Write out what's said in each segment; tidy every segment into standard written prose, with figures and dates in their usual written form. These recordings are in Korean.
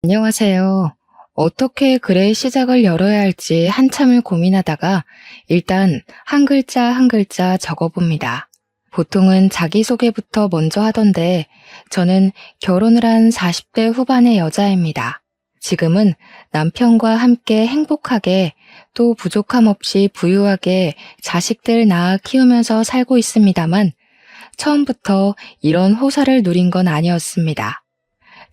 안녕하세요. 어떻게 글의 시작을 열어야 할지 한참을 고민하다가 일단 한 글자 한 글자 적어봅니다. 보통은 자기소개부터 먼저 하던데 저는 결혼을 한 40대 후반의 여자입니다. 지금은 남편과 함께 행복하게 또 부족함 없이 부유하게 자식들 낳아 키우면서 살고 있습니다만 처음부터 이런 호사를 누린 건 아니었습니다.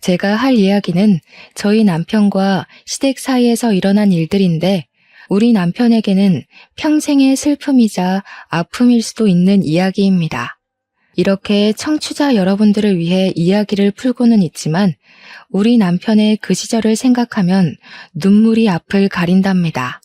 제가 할 이야기는 저희 남편과 시댁 사이에서 일어난 일들인데 우리 남편에게는 평생의 슬픔이자 아픔일 수도 있는 이야기입니다. 이렇게 청취자 여러분들을 위해 이야기를 풀고는 있지만 우리 남편의 그 시절을 생각하면 눈물이 앞을 가린답니다.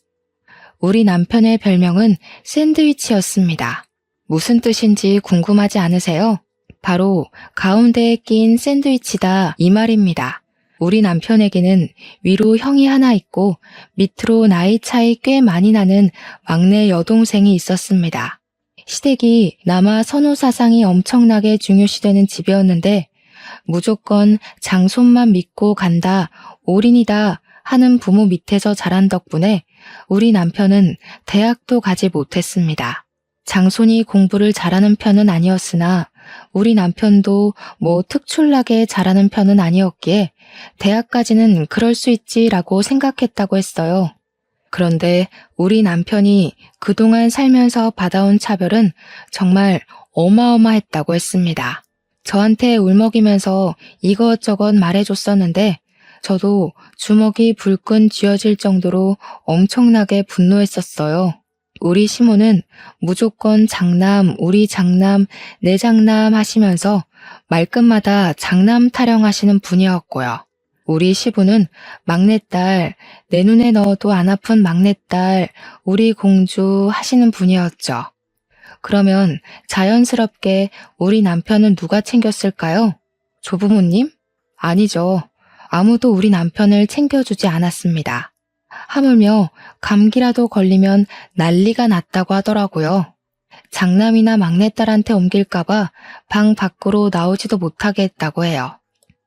우리 남편의 별명은 샌드위치였습니다. 무슨 뜻인지 궁금하지 않으세요? 바로 가운데에 낀 샌드위치다 이 말입니다. 우리 남편에게는 위로 형이 하나 있고 밑으로 나이 차이 꽤 많이 나는 막내 여동생이 있었습니다. 시댁이 남아 선호 사상이 엄청나게 중요시되는 집이었는데 무조건 장손만 믿고 간다, 올인이다 하는 부모 밑에서 자란 덕분에 우리 남편은 대학도 가지 못했습니다. 장손이 공부를 잘하는 편은 아니었으나 우리 남편도 특출나게 잘하는 편은 아니었기에 대학까지는 그럴 수 있지라고 생각했다고 했어요. 그런데 우리 남편이 그동안 살면서 받아온 차별은 정말 어마어마했다고 했습니다. 저한테 울먹이면서 이것저것 말해줬었는데 저도 주먹이 불끈 쥐어질 정도로 엄청나게 분노했었어요. 우리 시모는 무조건 장남, 우리 장남, 내 장남 하시면서 말끝마다 장남 타령하시는 분이었고요. 우리 시부는 막내딸, 내 눈에 넣어도 안 아픈 막내딸, 우리 공주 하시는 분이었죠. 그러면 자연스럽게 우리 남편은 누가 챙겼을까요? 조부모님? 아니죠. 아무도 우리 남편을 챙겨주지 않았습니다. 하물며 감기라도 걸리면 난리가 났다고 하더라고요. 장남이나 막내딸한테 옮길까봐 방 밖으로 나오지도 못하게 했다고 해요.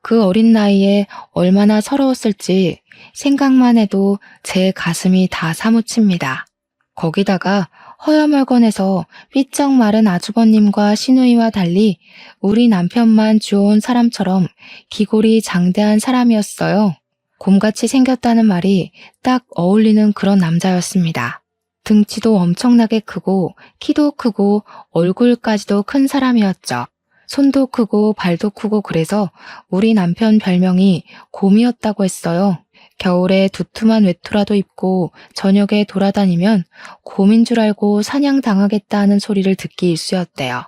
그 어린 나이에 얼마나 서러웠을지 생각만 해도 제 가슴이 다 사무칩니다. 거기다가 허여멀건해서 삐쩍 마른 아주버님과 시누이와 달리 우리 남편만 주워온 사람처럼 기골이 장대한 사람이었어요. 곰같이 생겼다는 말이 딱 어울리는 그런 남자였습니다. 등치도 엄청나게 크고 키도 크고 얼굴까지도 큰 사람이었죠. 손도 크고 발도 크고 그래서 우리 남편 별명이 곰이었다고 했어요. 겨울에 두툼한 외투라도 입고 저녁에 돌아다니면 곰인 줄 알고 사냥당하겠다 하는 소리를 듣기 일쑤였대요.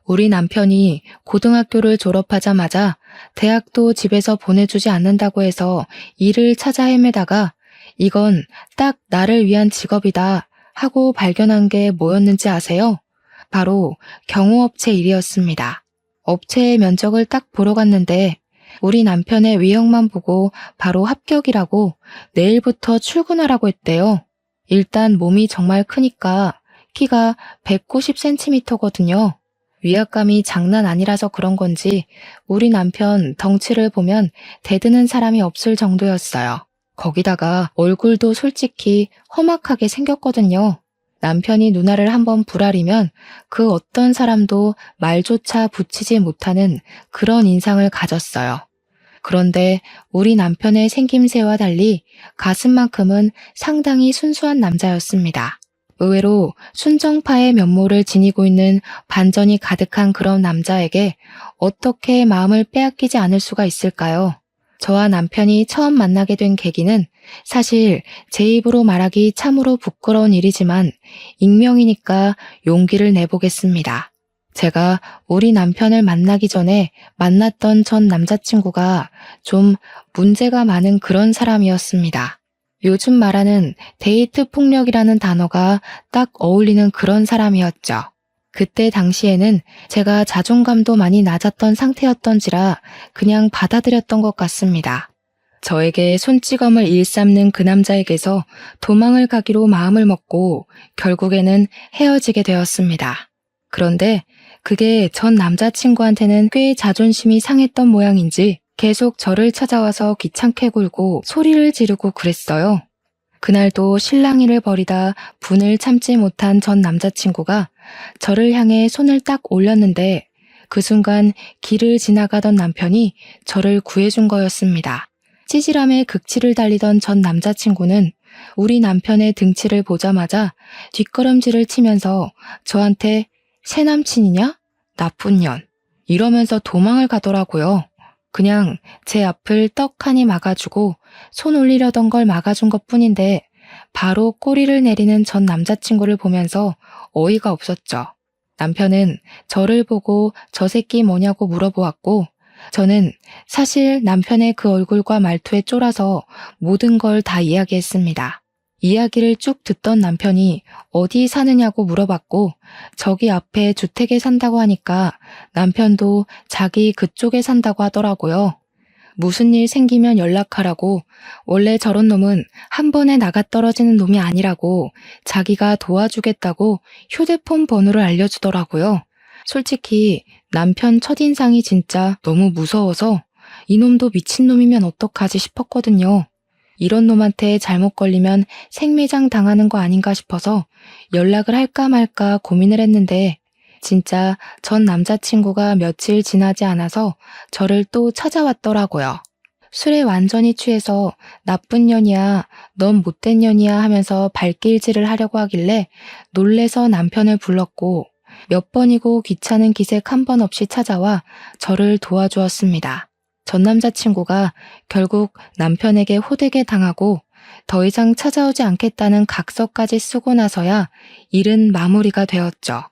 우리 남편이 고등학교를 졸업하자마자 대학도 집에서 보내주지 않는다고 해서 일을 찾아 헤매다가 이건 딱 나를 위한 직업이다 하고 발견한 게 뭐였는지 아세요? 바로 경호업체 일이었습니다. 업체의 면적을 딱 보러 갔는데 우리 남편의 외형만 보고 바로 합격이라고 내일부터 출근하라고 했대요. 일단 몸이 정말 크니까 키가 190cm거든요. 위압감이 장난 아니라서 그런 건지 우리 남편 덩치를 보면 대드는 사람이 없을 정도였어요. 거기다가 얼굴도 솔직히 험악하게 생겼거든요. 남편이 누나를 한번 부라리면 그 어떤 사람도 말조차 붙이지 못하는 그런 인상을 가졌어요. 그런데 우리 남편의 생김새와 달리 가슴만큼은 상당히 순수한 남자였습니다. 의외로 순정파의 면모를 지니고 있는 반전이 가득한 그런 남자에게 어떻게 마음을 빼앗기지 않을 수가 있을까요? 저와 남편이 처음 만나게 된 계기는 사실 제 입으로 말하기 참으로 부끄러운 일이지만 익명이니까 용기를 내보겠습니다. 제가 우리 남편을 만나기 전에 만났던 전 남자친구가 좀 문제가 많은 그런 사람이었습니다. 요즘 말하는 데이트 폭력이라는 단어가 딱 어울리는 그런 사람이었죠. 그때 당시에는 제가 자존감도 많이 낮았던 상태였던지라 그냥 받아들였던 것 같습니다. 저에게 손찌검을 일삼는 그 남자에게서 도망을 가기로 마음을 먹고 결국에는 헤어지게 되었습니다. 그런데 그게 전 남자친구한테는 꽤 자존심이 상했던 모양인지 계속 저를 찾아와서 귀찮게 굴고 소리를 지르고 그랬어요. 그날도 실랑이를 벌이다 분을 참지 못한 전 남자친구가 저를 향해 손을 딱 올렸는데 그 순간 길을 지나가던 남편이 저를 구해준 거였습니다. 찌질함에 극치를 달리던 전 남자친구는 우리 남편의 등치를 보자마자 뒷걸음질을 치면서 저한테 새 남친이냐? 나쁜 년. 이러면서 도망을 가더라고요. 그냥 제 앞을 떡하니 막아주고 손 올리려던 걸 막아준 것뿐인데 바로 꼬리를 내리는 전 남자친구를 보면서 어이가 없었죠. 남편은 저를 보고 저 새끼 뭐냐고 물어보았고 저는 사실 남편의 그 얼굴과 말투에 쫄아서 모든 걸 다 이야기했습니다. 이야기를 쭉 듣던 남편이 어디 사느냐고 물어봤고 저기 앞에 주택에 산다고 하니까 남편도 자기 그쪽에 산다고 하더라고요. 무슨 일 생기면 연락하라고, 원래 저런 놈은 한 번에 나가 떨어지는 놈이 아니라고 자기가 도와주겠다고 휴대폰 번호를 알려주더라고요. 솔직히 남편 첫인상이 진짜 너무 무서워서 이놈도 미친놈이면 어떡하지 싶었거든요. 이런 놈한테 잘못 걸리면 생매장 당하는 거 아닌가 싶어서 연락을 할까 말까 고민을 했는데 진짜 전 남자친구가 며칠 지나지 않아서 저를 또 찾아왔더라고요. 술에 완전히 취해서 나쁜 년이야, 넌 못된 년이야 하면서 발길질을 하려고 하길래 놀래서 남편을 불렀고 몇 번이고 귀찮은 기색 한 번 없이 찾아와 저를 도와주었습니다. 전 남자친구가 결국 남편에게 호되게 당하고 더 이상 찾아오지 않겠다는 각서까지 쓰고 나서야 일은 마무리가 되었죠.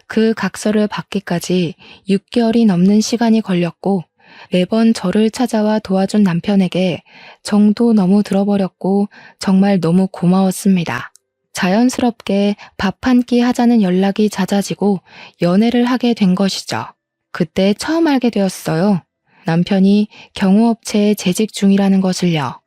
그 각서를 받기까지 6개월이 넘는 시간이 걸렸고 매번 저를 찾아와 도와준 남편에게 정도 너무 들어버렸고 정말 너무 고마웠습니다. 자연스럽게 밥 한 끼 하자는 연락이 잦아지고 연애를 하게 된 것이죠. 그때 처음 알게 되었어요. 남편이 경호업체에 재직 중이라는 것을요.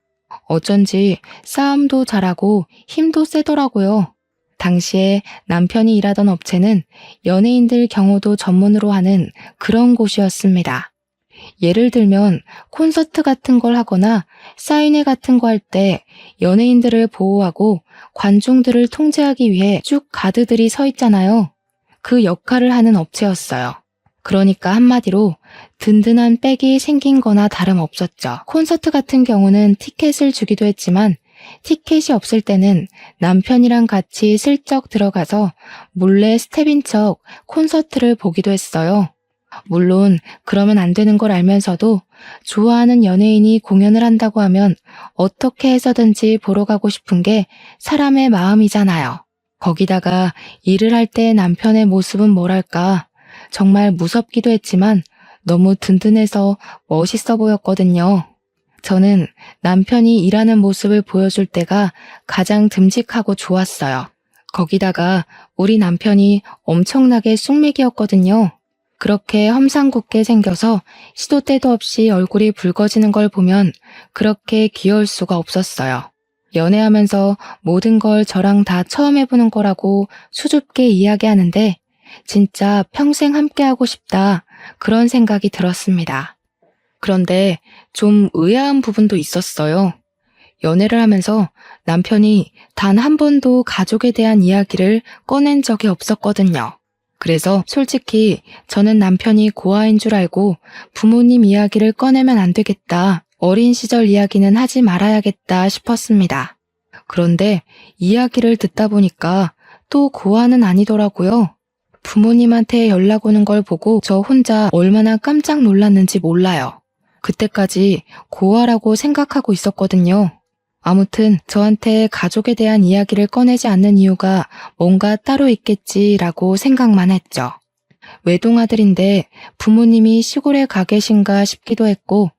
어쩐지 싸움도 잘하고 힘도 세더라고요. 당시에 남편이 일하던 업체는 연예인들 경호도 전문으로 하는 그런 곳이었습니다. 예를 들면 콘서트 같은 걸 하거나 사인회 같은 거 할 때 연예인들을 보호하고 관중들을 통제하기 위해 쭉 가드들이 서 있잖아요. 그 역할을 하는 업체였어요. 그러니까 한마디로 든든한 백이 생긴 거나 다름없었죠. 콘서트 같은 경우는 티켓을 주기도 했지만 티켓이 없을 때는 남편이랑 같이 슬쩍 들어가서 몰래 스텝인 척 콘서트를 보기도 했어요. 물론 그러면 안 되는 걸 알면서도 좋아하는 연예인이 공연을 한다고 하면 어떻게 해서든지 보러 가고 싶은 게 사람의 마음이잖아요. 거기다가 일을 할 때 남편의 모습은 뭐랄까 정말 무섭기도 했지만 너무 든든해서 멋있어 보였거든요. 저는 남편이 일하는 모습을 보여줄 때가 가장 듬직하고 좋았어요. 거기다가 우리 남편이 엄청나게 쑥맥이었거든요. 그렇게 험상궂게 생겨서 시도 때도 없이 얼굴이 붉어지는 걸 보면 그렇게 귀여울 수가 없었어요. 연애하면서 모든 걸 저랑 다 처음 해보는 거라고 수줍게 이야기하는데 진짜 평생 함께하고 싶다 그런 생각이 들었습니다. 그런데 좀 의아한 부분도 있었어요. 연애를 하면서 남편이 단 한 번도 가족에 대한 이야기를 꺼낸 적이 없었거든요. 그래서 솔직히 저는 남편이 고아인 줄 알고 부모님 이야기를 꺼내면 안 되겠다, 어린 시절 이야기는 하지 말아야겠다 싶었습니다. 그런데 이야기를 듣다 보니까 또 고아는 아니더라고요. 부모님한테 연락 오는 걸 보고 저 혼자 얼마나 깜짝 놀랐는지 몰라요. 그때까지 고아라고 생각하고 있었거든요. 아무튼 저한테 가족에 대한 이야기를 꺼내지 않는 이유가 뭔가 따로 있겠지라고 생각만 했죠. 외동아들인데 부모님이 시골에 가 계신가 싶기도 했고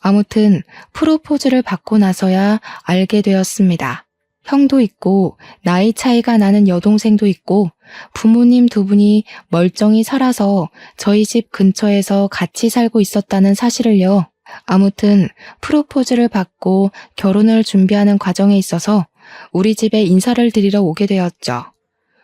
아무튼 프로포즈를 받고 나서야 알게 되었습니다. 형도 있고 나이 차이가 나는 여동생도 있고 부모님 두 분이 멀쩡히 살아서 저희 집 근처에서 같이 살고 있었다는 사실을요. 아무튼 프로포즈를 받고 결혼을 준비하는 과정에 있어서 우리 집에 인사를 드리러 오게 되었죠.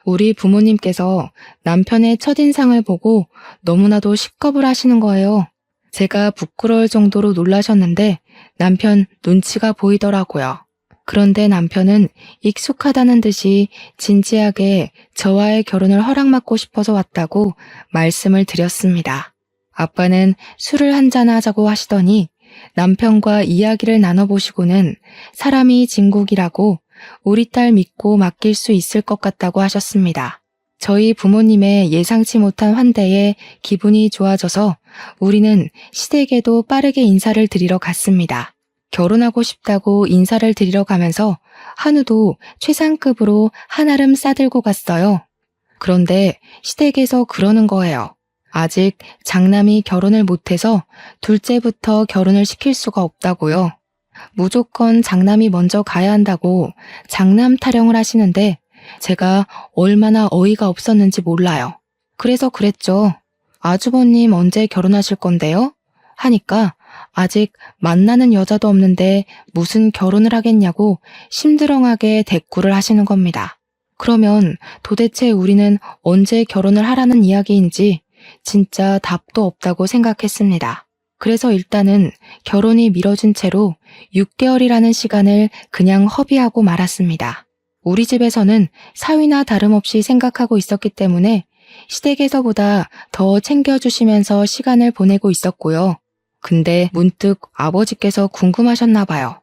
우리 부모님께서 남편의 첫인상을 보고 너무나도 식겁을 하시는 거예요. 제가 부끄러울 정도로 놀라셨는데 남편 눈치가 보이더라고요. 그런데 남편은 익숙하다는 듯이 진지하게 저와의 결혼을 허락받고 싶어서 왔다고 말씀을 드렸습니다. 아빠는 술을 한잔 하자고 하시더니 남편과 이야기를 나눠보시고는 사람이 진국이라고 우리 딸 믿고 맡길 수 있을 것 같다고 하셨습니다. 저희 부모님의 예상치 못한 환대에 기분이 좋아져서 우리는 시댁에도 빠르게 인사를 드리러 갔습니다. 결혼하고 싶다고 인사를 드리러 가면서 한우도 최상급으로 한아름 싸들고 갔어요. 그런데 시댁에서 그러는 거예요. 아직 장남이 결혼을 못해서 둘째부터 결혼을 시킬 수가 없다고요. 무조건 장남이 먼저 가야 한다고 장남 타령을 하시는데 제가 얼마나 어이가 없었는지 몰라요. 그래서 그랬죠. 아주버님 언제 결혼하실 건데요? 하니까 아직 만나는 여자도 없는데 무슨 결혼을 하겠냐고 심드렁하게 대꾸를 하시는 겁니다. 그러면 도대체 우리는 언제 결혼을 하라는 이야기인지 진짜 답도 없다고 생각했습니다. 그래서 일단은 결혼이 미뤄진 채로 6개월이라는 시간을 그냥 허비하고 말았습니다. 우리 집에서는 사위나 다름없이 생각하고 있었기 때문에 시댁에서보다 더 챙겨주시면서 시간을 보내고 있었고요. 근데 문득 아버지께서 궁금하셨나 봐요.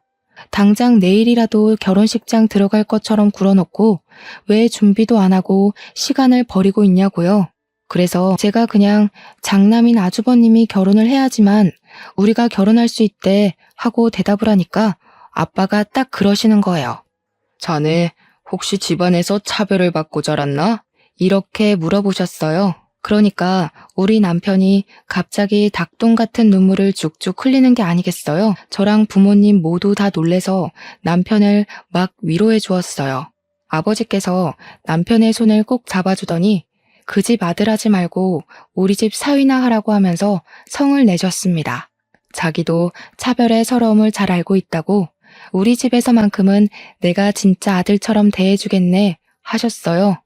당장 내일이라도 결혼식장 들어갈 것처럼 굴어놓고 왜 준비도 안 하고 시간을 버리고 있냐고요. 그래서 제가 그냥 장남인 아주버님이 결혼을 해야지만 우리가 결혼할 수 있대 하고 대답을 하니까 아빠가 딱 그러시는 거예요. 자네 혹시 집안에서 차별을 받고 자랐나? 이렇게 물어보셨어요. 그러니까 우리 남편이 갑자기 닭똥 같은 눈물을 쭉쭉 흘리는 게 아니겠어요? 저랑 부모님 모두 다 놀래서 남편을 막 위로해 주었어요. 아버지께서 남편의 손을 꼭 잡아주더니 그 집 아들하지 말고 우리 집 사위나 하라고 하면서 성을 내셨습니다. 자기도 차별의 서러움을 잘 알고 있다고 우리 집에서만큼은 내가 진짜 아들처럼 대해주겠네 하셨어요.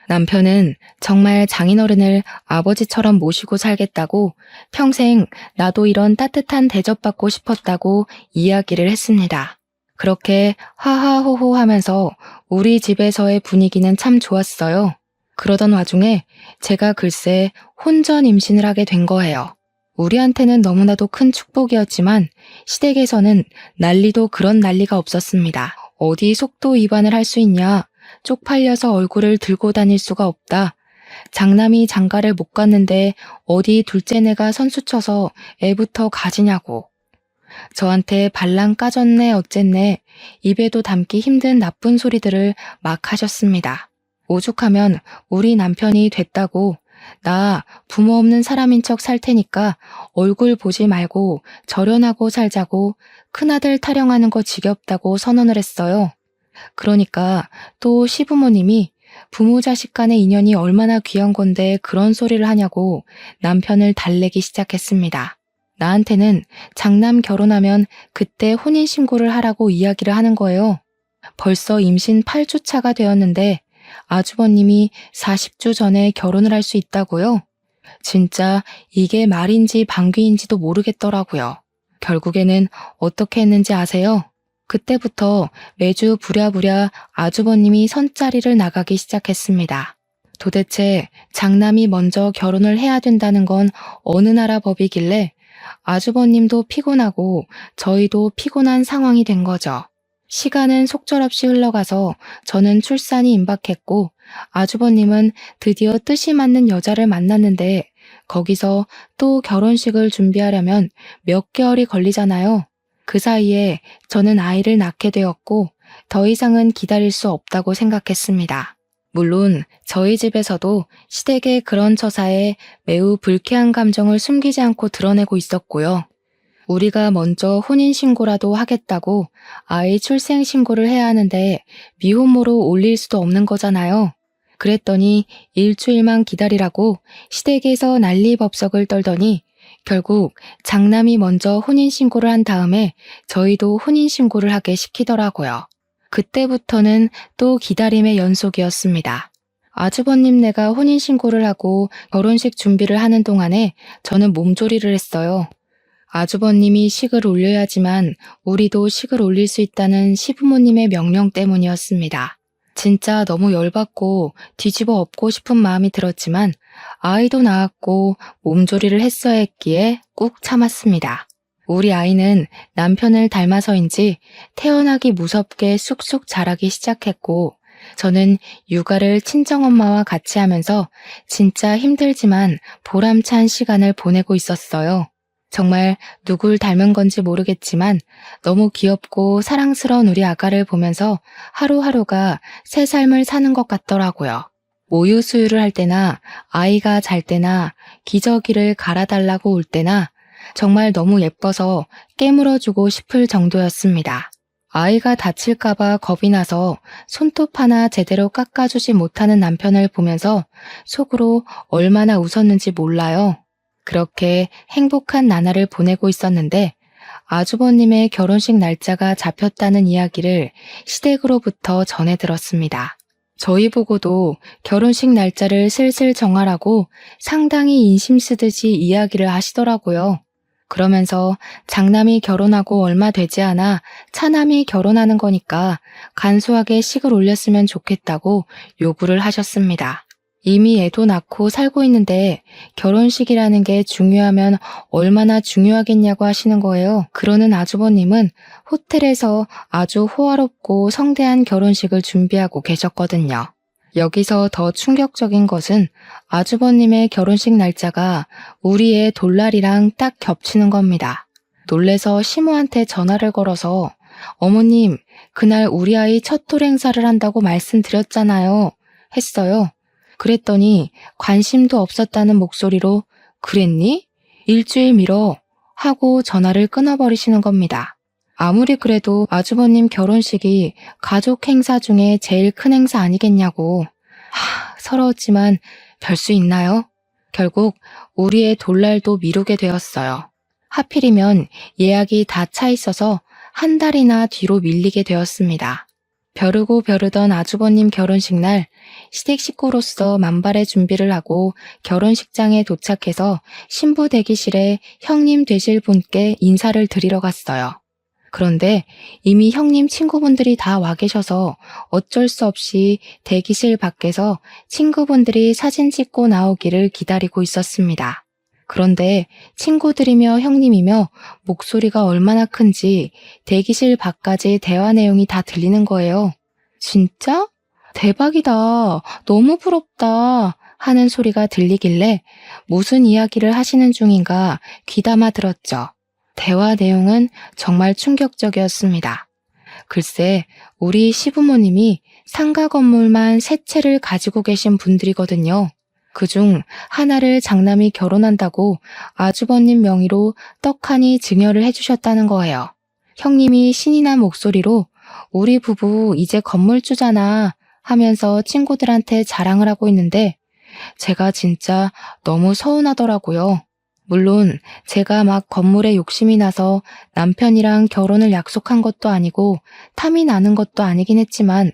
남편은 정말 장인어른을 아버지처럼 모시고 살겠다고 평생 나도 이런 따뜻한 대접받고 싶었다고 이야기를 했습니다. 그렇게 하하호호 하면서 우리 집에서의 분위기는 참 좋았어요. 그러던 와중에 제가 글쎄 혼전 임신을 하게 된 거예요. 우리한테는 너무나도 큰 축복이었지만 시댁에서는 난리도 그런 난리가 없었습니다. 어디 속도 위반을 할 수 있냐? 쪽팔려서 얼굴을 들고 다닐 수가 없다. 장남이 장가를 못 갔는데 어디 둘째네가 선수쳐서 애부터 가지냐고. 저한테 발랑 까졌네 어쨌네 입에도 담기 힘든 나쁜 소리들을 막 하셨습니다. 오죽하면 우리 남편이 됐다고 나 부모 없는 사람인 척 살 테니까 얼굴 보지 말고 절연하고 살자고 큰아들 타령하는 거 지겹다고 선언을 했어요. 그러니까 또 시부모님이 부모 자식 간의 인연이 얼마나 귀한 건데 그런 소리를 하냐고 남편을 달래기 시작했습니다. 나한테는 장남 결혼하면 그때 혼인신고를 하라고 이야기를 하는 거예요. 벌써 임신 8주 차가 되었는데 아주버님이 40주 전에 결혼을 할 수 있다고요? 진짜 이게 말인지 방귀인지도 모르겠더라고요. 결국에는 어떻게 했는지 아세요? 그때부터 매주 부랴부랴 아주버님이 선자리를 나가기 시작했습니다. 도대체 장남이 먼저 결혼을 해야 된다는 건 어느 나라 법이길래 아주버님도 피곤하고 저희도 피곤한 상황이 된 거죠. 시간은 속절없이 흘러가서 저는 출산이 임박했고 아주버님은 드디어 뜻이 맞는 여자를 만났는데 거기서 또 결혼식을 준비하려면 몇 개월이 걸리잖아요. 그 사이에 저는 아이를 낳게 되었고 더 이상은 기다릴 수 없다고 생각했습니다. 물론 저희 집에서도 시댁의 그런 처사에 매우 불쾌한 감정을 숨기지 않고 드러내고 있었고요. 우리가 먼저 혼인신고라도 하겠다고 아이 출생신고를 해야 하는데 미혼모로 올릴 수도 없는 거잖아요. 그랬더니 일주일만 기다리라고 시댁에서 난리법석을 떨더니 결국 장남이 먼저 혼인신고를 한 다음에 저희도 혼인신고를 하게 시키더라고요. 그때부터는 또 기다림의 연속이었습니다. 아주버님네가 혼인신고를 하고 결혼식 준비를 하는 동안에 저는 몸조리를 했어요. 아주버님이 식을 올려야지만 우리도 식을 올릴 수 있다는 시부모님의 명령 때문이었습니다. 진짜 너무 열받고 뒤집어 엎고 싶은 마음이 들었지만 아이도 낳았고 몸조리를 했어야 했기에 꾹 참았습니다. 우리 아이는 남편을 닮아서인지 태어나기 무섭게 쑥쑥 자라기 시작했고 저는 육아를 친정엄마와 같이 하면서 진짜 힘들지만 보람찬 시간을 보내고 있었어요. 정말 누굴 닮은 건지 모르겠지만 너무 귀엽고 사랑스러운 우리 아가를 보면서 하루하루가 새 삶을 사는 것 같더라고요. 모유 수유를 할 때나 아이가 잘 때나 기저귀를 갈아달라고 올 때나 정말 너무 예뻐서 깨물어주고 싶을 정도였습니다. 아이가 다칠까봐 겁이 나서 손톱 하나 제대로 깎아주지 못하는 남편을 보면서 속으로 얼마나 웃었는지 몰라요. 그렇게 행복한 나날을 보내고 있었는데 아주버님의 결혼식 날짜가 잡혔다는 이야기를 시댁으로부터 전해 들었습니다. 저희 보고도 결혼식 날짜를 슬슬 정하라고 상당히 인심 쓰듯이 이야기를 하시더라고요. 그러면서 장남이 결혼하고 얼마 되지 않아 차남이 결혼하는 거니까 간소하게 식을 올렸으면 좋겠다고 요구를 하셨습니다. 이미 애도 낳고 살고 있는데 결혼식이라는 게 중요하면 얼마나 중요하겠냐고 하시는 거예요. 그러는 아주버님은 호텔에서 아주 호화롭고 성대한 결혼식을 준비하고 계셨거든요. 여기서 더 충격적인 것은 아주버님의 결혼식 날짜가 우리의 돌날이랑 딱 겹치는 겁니다. 놀래서 시모한테 전화를 걸어서 어머님, 그날 우리 아이 첫 돌 행사를 한다고 말씀드렸잖아요. 했어요. 그랬더니 관심도 없었다는 목소리로 그랬니? 일주일 미뤄 하고 전화를 끊어버리시는 겁니다. 아무리 그래도 아주버님 결혼식이 가족 행사 중에 제일 큰 행사 아니겠냐고. 서러웠지만 별 수 있나요? 결국 우리의 돌날도 미루게 되었어요. 하필이면 예약이 다 차 있어서 한 달이나 뒤로 밀리게 되었습니다. 벼르고 벼르던 아주버님 결혼식 날 시댁 식구로서 만발의 준비를 하고 결혼식장에 도착해서 신부 대기실에 형님 되실 분께 인사를 드리러 갔어요. 그런데 이미 형님 친구분들이 다 와 계셔서 어쩔 수 없이 대기실 밖에서 친구분들이 사진 찍고 나오기를 기다리고 있었습니다. 그런데 친구들이며 형님이며 목소리가 얼마나 큰지 대기실 밖까지 대화 내용이 다 들리는 거예요. 진짜? 대박이다. 너무 부럽다. 하는 소리가 들리길래 무슨 이야기를 하시는 중인가 귀담아 들었죠. 대화 내용은 정말 충격적이었습니다. 글쎄, 우리 시부모님이 상가 건물만 3채를 가지고 계신 분들이거든요. 그중 하나를 장남이 결혼한다고 아주버님 명의로 떡하니 증여를 해주셨다는 거예요. 형님이 신이 난 목소리로 우리 부부 이제 건물주잖아 하면서 친구들한테 자랑을 하고 있는데 제가 진짜 너무 서운하더라고요. 물론 제가 막 건물에 욕심이 나서 남편이랑 결혼을 약속한 것도 아니고 탐이 나는 것도 아니긴 했지만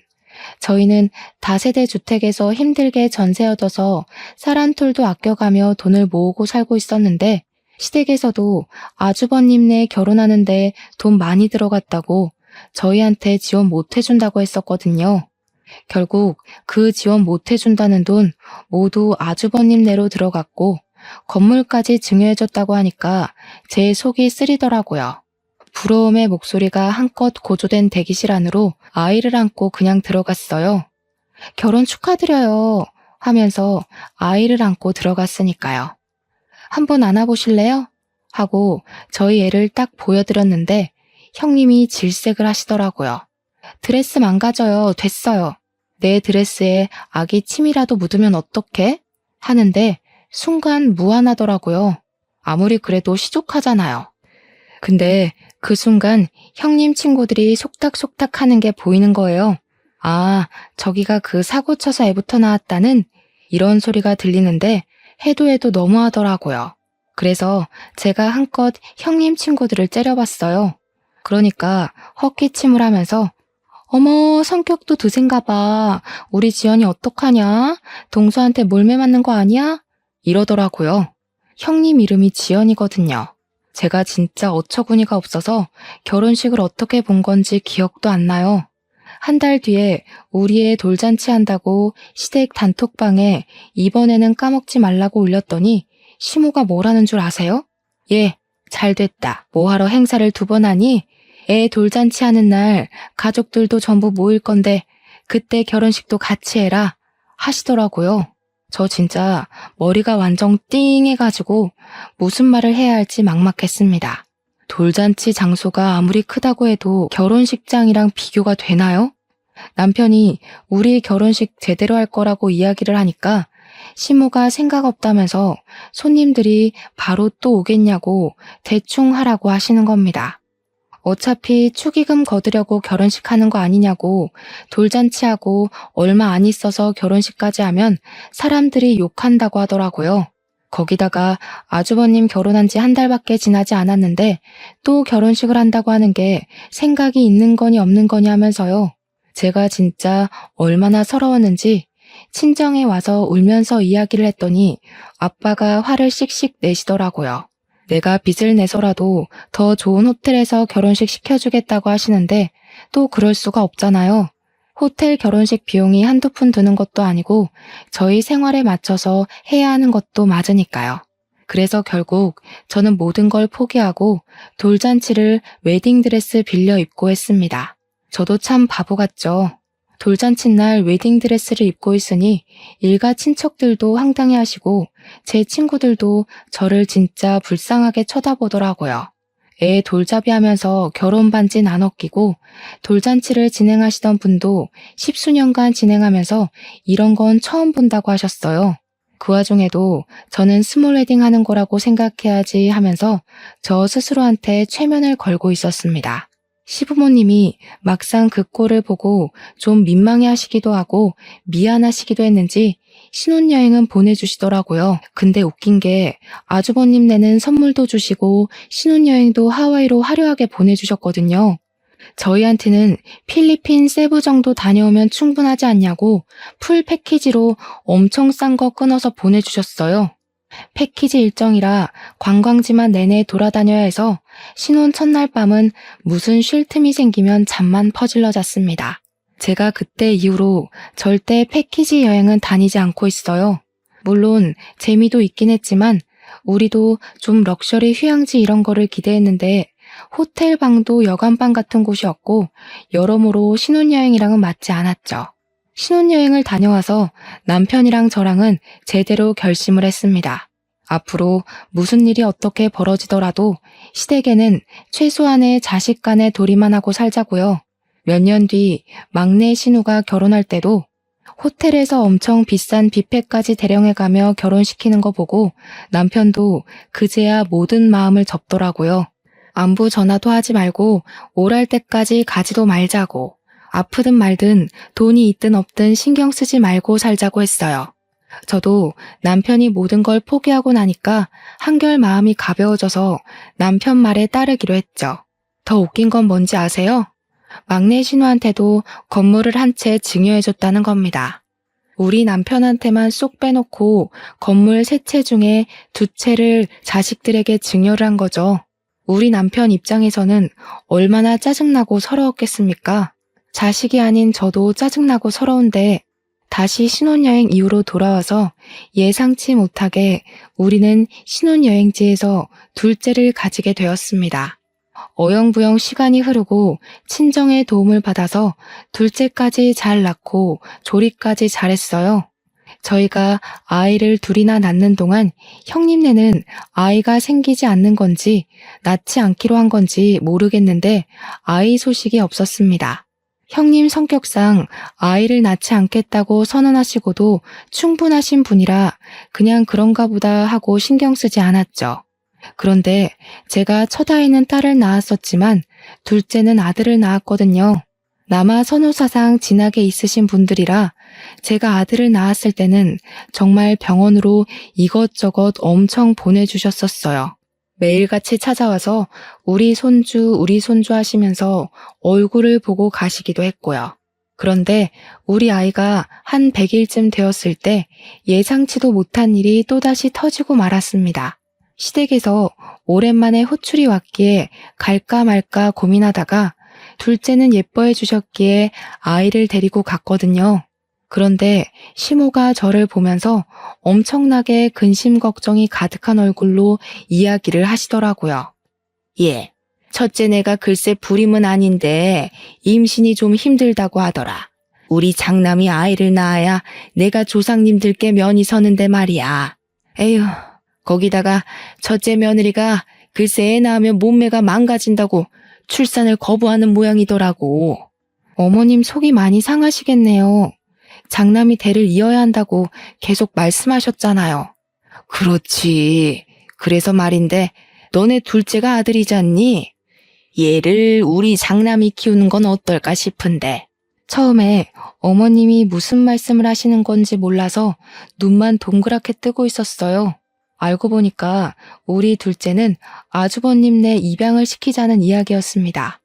저희는 다세대 주택에서 힘들게 전세 얻어서 쌀 한 톨도 아껴가며 돈을 모으고 살고 있었는데 시댁에서도 아주버님네 결혼하는데 돈 많이 들어갔다고 저희한테 지원 못 해준다고 했었거든요. 결국 그 지원 못 해준다는 돈 모두 아주버님네로 들어갔고 건물까지 증여해줬다고 하니까 제 속이 쓰리더라고요. 부러움의 목소리가 한껏 고조된 대기실 안으로 아이를 안고 그냥 들어갔어요. 결혼 축하드려요 하면서 아이를 안고 들어갔으니까요. 한번 안아보실래요? 하고 저희 애를 딱 보여드렸는데 형님이 질색을 하시더라고요. 드레스 망가져요. 됐어요. 내 드레스에 아기 침이라도 묻으면 어떡해? 하는데 순간 무안하더라고요. 아무리 그래도 시족하잖아요. 근데 그 순간 형님 친구들이 속닥속닥 하는 게 보이는 거예요. 아, 저기가 그 사고 쳐서 애부터 나왔다는 이런 소리가 들리는데 해도 해도 너무하더라고요. 그래서 제가 한껏 형님 친구들을 째려봤어요. 그러니까 헛기침을 하면서 어머, 성격도 드센가 봐. 우리 지연이 어떡하냐? 동서한테 몰매 맞는 거 아니야? 이러더라고요. 형님 이름이 지연이거든요. 제가 진짜 어처구니가 없어서 결혼식을 어떻게 본 건지 기억도 안 나요. 한 달 뒤에 우리 애 돌잔치 한다고 시댁 단톡방에 이번에는 까먹지 말라고 올렸더니 시모가 뭐라는 줄 아세요? 예, 잘 됐다. 뭐하러 행사를 2번 하니? 애 돌잔치 하는 날 가족들도 전부 모일 건데 그때 결혼식도 같이 해라 하시더라고요. 저 진짜 머리가 완전 띵해가지고 무슨 말을 해야 할지 막막했습니다. 돌잔치 장소가 아무리 크다고 해도 결혼식장이랑 비교가 되나요? 남편이 우리 결혼식 제대로 할 거라고 이야기를 하니까 시모가 생각 없다면서 손님들이 바로 또 오겠냐고 대충 하라고 하시는 겁니다. 어차피 축의금 거두려고 결혼식 하는 거 아니냐고 돌잔치하고 얼마 안 있어서 결혼식까지 하면 사람들이 욕한다고 하더라고요. 거기다가 아주버님 결혼한 지 1달밖에 지나지 않았는데 또 결혼식을 한다고 하는 게 생각이 있는 거니 없는 거니 하면서요. 제가 진짜 얼마나 서러웠는지 친정에 와서 울면서 이야기를 했더니 아빠가 화를 씩씩 내시더라고요. 내가 빚을 내서라도 더 좋은 호텔에서 결혼식 시켜주겠다고 하시는데 또 그럴 수가 없잖아요. 호텔 결혼식 비용이 한두 푼 드는 것도 아니고 저희 생활에 맞춰서 해야 하는 것도 맞으니까요. 그래서 결국 저는 모든 걸 포기하고 돌잔치를 웨딩드레스 빌려 입고 했습니다. 저도 참 바보 같죠. 돌잔치 날 웨딩드레스를 입고 있으니 일가 친척들도 황당해 하시고 제 친구들도 저를 진짜 불쌍하게 쳐다보더라고요. 애 돌잡이 하면서 결혼 반지 나눠 끼고 돌잔치를 진행하시던 분도 10수년간 진행하면서 이런 건 처음 본다고 하셨어요. 그 와중에도 저는 스몰 웨딩 하는 거라고 생각해야지 하면서 저 스스로한테 최면을 걸고 있었습니다. 시부모님이 막상 그 꼴을 보고 좀 민망해 하시기도 하고 미안하시기도 했는지 신혼여행은 보내주시더라고요. 근데 웃긴 게 아주버님네는 선물도 주시고 신혼여행도 하와이로 화려하게 보내주셨거든요. 저희한테는 필리핀 세부 정도 다녀오면 충분하지 않냐고 풀 패키지로 엄청 싼 거 끊어서 보내주셨어요. 패키지 일정이라 관광지만 내내 돌아다녀야 해서 신혼 첫날 밤은 무슨 쉴 틈이 생기면 잠만 퍼질러 잤습니다. 제가 그때 이후로 절대 패키지 여행은 다니지 않고 있어요. 물론 재미도 있긴 했지만 우리도 좀 럭셔리 휴양지 이런 거를 기대했는데 호텔 방도 여관방 같은 곳이었고 여러모로 신혼여행이랑은 맞지 않았죠. 신혼여행을 다녀와서 남편이랑 저랑은 제대로 결심을 했습니다. 앞으로 무슨 일이 어떻게 벌어지더라도 시댁에는 최소한의 자식 간의 도리만 하고 살자고요. 몇 년 뒤 막내 신우가 결혼할 때도 호텔에서 엄청 비싼 뷔페까지 대령해가며 결혼시키는 거 보고 남편도 그제야 모든 마음을 접더라고요. 안부 전화도 하지 말고 오랄 때까지 가지도 말자고. 아프든 말든 돈이 있든 없든 신경 쓰지 말고 살자고 했어요. 저도 남편이 모든 걸 포기하고 나니까 한결 마음이 가벼워져서 남편 말에 따르기로 했죠. 더 웃긴 건 뭔지 아세요? 막내 신우한테도 건물을 한 채 증여해줬다는 겁니다. 우리 남편한테만 쏙 빼놓고 건물 3채 중에 2채를 자식들에게 증여를 한 거죠. 우리 남편 입장에서는 얼마나 짜증나고 서러웠겠습니까? 자식이 아닌 저도 짜증나고 서러운데 다시 신혼여행 이후로 돌아와서 예상치 못하게 우리는 신혼여행지에서 둘째를 가지게 되었습니다. 어영부영 시간이 흐르고 친정의 도움을 받아서 둘째까지 잘 낳고 조리까지 잘했어요. 저희가 아이를 2이나 낳는 동안 형님네는 아이가 생기지 않는 건지 낳지 않기로 한 건지 모르겠는데 아이 소식이 없었습니다. 형님 성격상 아이를 낳지 않겠다고 선언하시고도 충분하신 분이라 그냥 그런가 보다 하고 신경 쓰지 않았죠. 그런데 제가 첫 아이는 딸을 낳았었지만 둘째는 아들을 낳았거든요. 남아 선호사상 진하게 있으신 분들이라 제가 아들을 낳았을 때는 정말 병원으로 이것저것 엄청 보내주셨었어요. 매일같이 찾아와서 우리 손주 하시면서 얼굴을 보고 가시기도 했고요. 그런데 우리 아이가 한 100일쯤 되었을 때 예상치도 못한 일이 또다시 터지고 말았습니다. 시댁에서 오랜만에 호출이 왔기에 갈까 말까 고민하다가 둘째는 예뻐해 주셨기에 아이를 데리고 갔거든요. 그런데 시모가 저를 보면서 엄청나게 근심 걱정이 가득한 얼굴로 이야기를 하시더라고요. 예, 첫째 내가 글쎄 불임은 아닌데 임신이 좀 힘들다고 하더라. 우리 장남이 아이를 낳아야 내가 조상님들께 면이 서는데 말이야. 에휴, 거기다가 첫째 며느리가 글쎄 애 낳으면 몸매가 망가진다고 출산을 거부하는 모양이더라고. 어머님 속이 많이 상하시겠네요. 장남이 대를 이어야 한다고 계속 말씀하셨잖아요. 그렇지. 그래서 말인데 너네 둘째가 아들이잖니? 얘를 우리 장남이 키우는 건 어떨까 싶은데. 처음에 어머님이 무슨 말씀을 하시는 건지 몰라서 눈만 동그랗게 뜨고 있었어요. 알고 보니까 우리 둘째는 아주버님네 입양을 시키자는 이야기였습니다.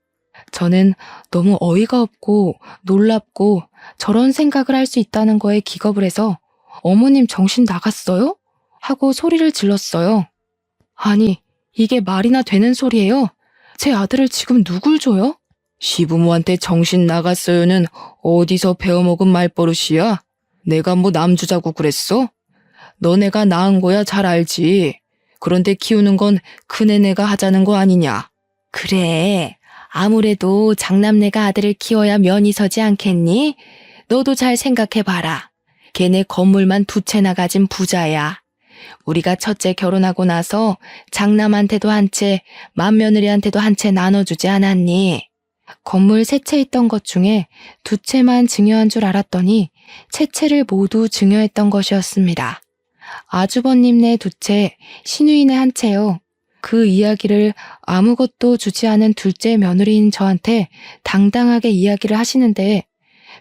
저는 너무 어이가 없고 놀랍고 저런 생각을 할 수 있다는 거에 기겁을 해서 어머님 정신 나갔어요? 하고 소리를 질렀어요. 아니, 이게 말이나 되는 소리예요? 제 아들을 지금 누굴 줘요? 시부모한테 정신 나갔어요는 어디서 배워먹은 말버릇이야? 내가 뭐 남주자고 그랬어? 너네가 낳은 거야 잘 알지. 그런데 키우는 건 큰애네가 하자는 거 아니냐? 그래. 아무래도 장남네가 아들을 키워야 면이 서지 않겠니? 너도 잘 생각해봐라. 걔네 건물만 2채나 가진 부자야. 우리가 첫째 결혼하고 나서 장남한테도 한 채, 맏며느리한테도 한 채 나눠주지 않았니? 건물 3채 있던 것 중에 2채만 증여한 줄 알았더니 채채를 모두 증여했던 것이었습니다. 아주버님네 2채, 시누이네 1채요. 그 이야기를 아무것도 주지 않은 둘째 며느리인 저한테 당당하게 이야기를 하시는데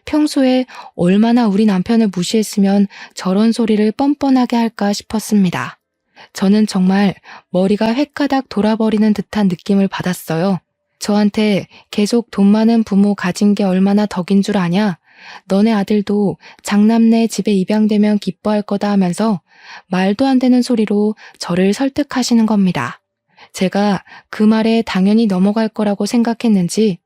평소에 얼마나 우리 남편을 무시했으면 저런 소리를 뻔뻔하게 할까 싶었습니다. 저는 정말 머리가 획가닥 돌아버리는 듯한 느낌을 받았어요. 저한테 계속 돈 많은 부모 가진 게 얼마나 덕인 줄 아냐? 너네 아들도 장남네 집에 입양되면 기뻐할 거다 하면서 말도 안 되는 소리로 저를 설득하시는 겁니다. 제가 그 말에 당연히 넘어갈 거라고 생각했는지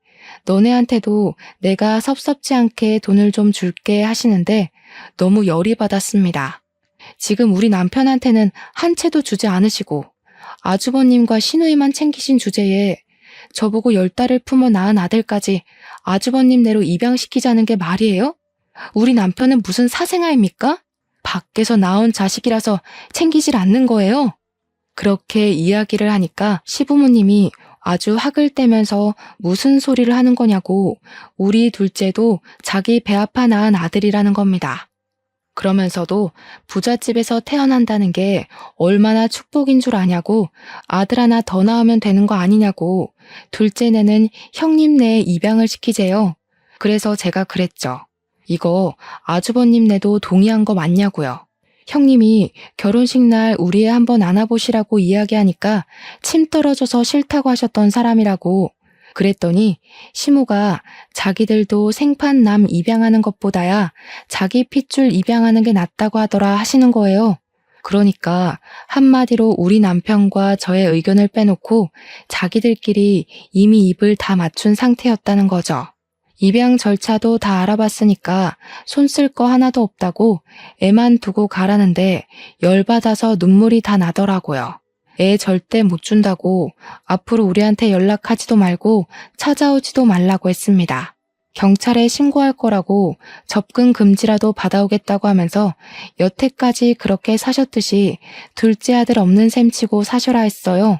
너네한테도 내가 섭섭지 않게 돈을 좀 줄게 하시는데 너무 열이 받았습니다. 지금 우리 남편한테는 한 채도 주지 않으시고 아주버님과 시누이만 챙기신 주제에 저보고 10달을 품어 낳은 아들까지 아주버님네로 입양시키자는 게 말이에요? 우리 남편은 무슨 사생아입니까? 밖에서 나온 자식이라서 챙기질 않는 거예요? 그렇게 이야기를 하니까 시부모님이 아주 학을 떼면서 무슨 소리를 하는 거냐고 우리 둘째도 자기 배 아파 낳은 아들이라는 겁니다. 그러면서도 부잣집에서 태어난다는 게 얼마나 축복인 줄 아냐고 아들 하나 더 낳으면 되는 거 아니냐고 둘째네는 형님네에 입양을 시키재요. 그래서 제가 그랬죠. 이거 아주버님네도 동의한 거 맞냐고요. 형님이 결혼식 날 우리 애 한번 안아보시라고 이야기하니까 침 떨어져서 싫다고 하셨던 사람이라고. 그랬더니 시모가 자기들도 생판 남 입양하는 것보다야 자기 핏줄 입양하는 게 낫다고 하더라 하시는 거예요. 그러니까 한마디로 우리 남편과 저의 의견을 빼놓고 자기들끼리 이미 입을 다 맞춘 상태였다는 거죠. 입양 절차도 다 알아봤으니까 손 쓸 거 하나도 없다고 애만 두고 가라는데 열받아서 눈물이 다 나더라고요. 애 절대 못 준다고 앞으로 우리한테 연락하지도 말고 찾아오지도 말라고 했습니다. 경찰에 신고할 거라고 접근 금지라도 받아오겠다고 하면서 여태까지 그렇게 사셨듯이 둘째 아들 없는 셈 치고 사셔라 했어요.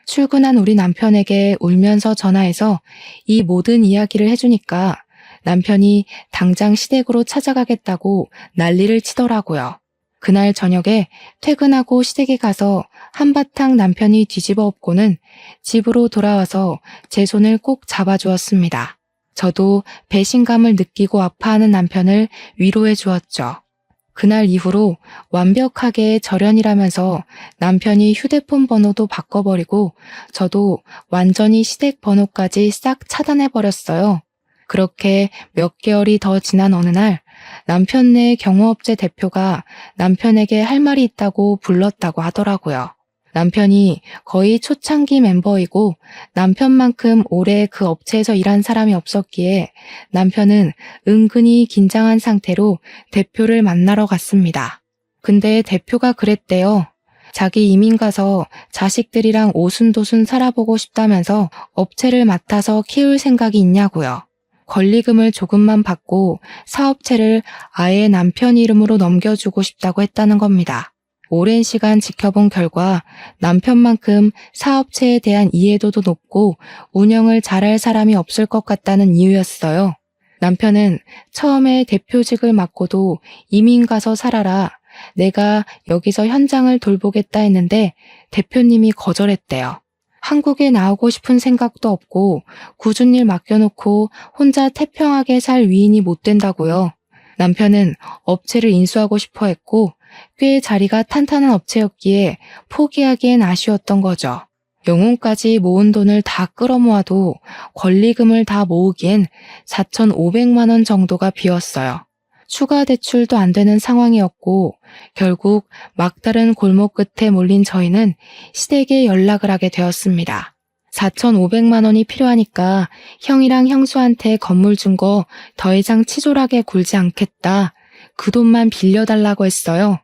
출근한 우리 남편에게 울면서 전화해서 이 모든 이야기를 해주니까 남편이 당장 시댁으로 찾아가겠다고 난리를 치더라고요. 그날 저녁에 퇴근하고 시댁에 가서 한바탕 남편이 뒤집어 엎고는 집으로 돌아와서 제 손을 꼭 잡아주었습니다. 저도 배신감을 느끼고 아파하는 남편을 위로해 주었죠. 그날 이후로 완벽하게 절연이라면서 남편이 휴대폰 번호도 바꿔버리고 저도 완전히 시댁 번호까지 싹 차단해버렸어요. 그렇게 몇 개월이 더 지난 어느 날 남편네 경호업체 대표가 남편에게 할 말이 있다고 불렀다고 하더라고요. 남편이 거의 초창기 멤버이고 남편만큼 오래 그 업체에서 일한 사람이 없었기에 남편은 은근히 긴장한 상태로 대표를 만나러 갔습니다. 근데 대표가 그랬대요. 자기 이민 가서 자식들이랑 오순도순 살아보고 싶다면서 업체를 맡아서 키울 생각이 있냐고요. 권리금을 조금만 받고 사업체를 아예 남편 이름으로 넘겨주고 싶다고 했다는 겁니다. 오랜 시간 지켜본 결과 남편만큼 사업체에 대한 이해도도 높고 운영을 잘할 사람이 없을 것 같다는 이유였어요. 남편은 처음에 대표직을 맡고도 이민 가서 살아라. 내가 여기서 현장을 돌보겠다 했는데 대표님이 거절했대요. 한국에 나오고 싶은 생각도 없고 굳은 일 맡겨놓고 혼자 태평하게 살 위인이 못 된다고요. 남편은 업체를 인수하고 싶어 했고 꽤 자리가 탄탄한 업체였기에 포기하기엔 아쉬웠던 거죠. 영혼까지 모은 돈을 다 끌어모아도 권리금을 다 모으기엔 4,500만 원 정도가 비었어요. 추가 대출도 안 되는 상황이었고 결국 막다른 골목 끝에 몰린 저희는 시댁에 연락을 하게 되었습니다. 4,500만 원이 필요하니까 형이랑 형수한테 건물 준 거 더 이상 치졸하게 굴지 않겠다. 그 돈만 빌려달라고 했어요.